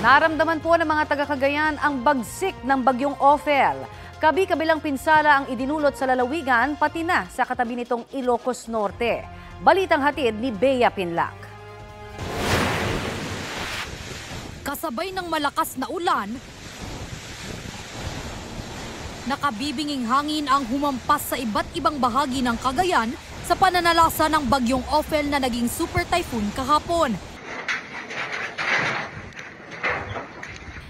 Naramdaman po ng mga taga-Cagayan ang bagsik ng bagyong Ophel. Kabi-kabilang pinsala ang idinulot sa lalawigan pati na sa katabi nitong Ilocos Norte. Balitang hatid ni Bea Pinlac. Kasabay ng malakas na ulan, nakabibinging hangin ang humampas sa iba't ibang bahagi ng Cagayan sa pananalasa ng bagyong Ophel na naging super typhoon kahapon.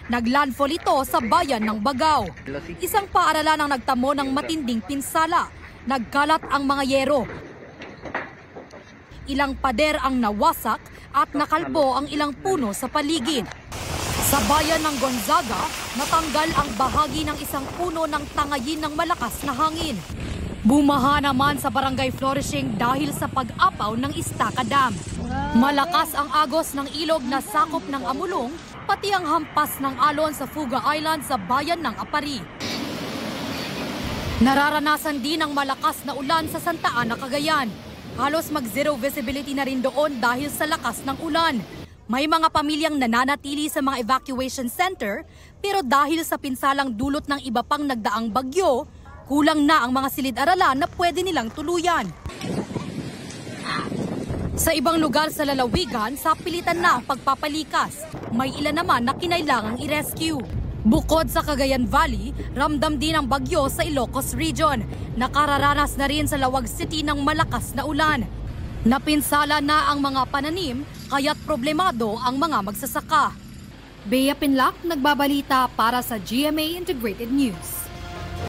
Naglandfall ito sa bayan ng Bagao. Isang paaralan ang nagtamo ng matinding pinsala. Nagkalat ang mga yero. Ilang pader ang nawasak at nakalbo ang ilang puno sa paligid. Sa bayan ng Gonzaga, natanggal ang bahagi ng isang puno ng tangayin ng malakas na hangin. Bumaha naman sa Barangay Flourishing dahil sa pag-apaw ng Estaca Dam. Malakas ang agos ng ilog na sakop ng Amulong, pati ang hampas ng alon sa Fuga Island sa bayan ng Apari. Nararanasan din ang malakas na ulan sa Santa Ana, Cagayan. Halos mag-zero visibility na rin doon dahil sa lakas ng ulan. May mga pamilyang nananatili sa mga evacuation center, pero dahil sa pinsalang dulot ng iba pang nagdaang bagyo, kulang na ang mga silid-aralan na pwede nilang tuluyan. Sa ibang lugar sa lalawigan, sapilitan na ang pagpapalikas. May ilan naman na kinailangang i-rescue. Bukod sa Cagayan Valley, ramdam din ang bagyo sa Ilocos Region. Nakararanas na rin sa Lawag City ng malakas na ulan. Napinsala na ang mga pananim, kaya't problemado ang mga magsasaka. Bea Pinlac, nagbabalita para sa GMA Integrated News.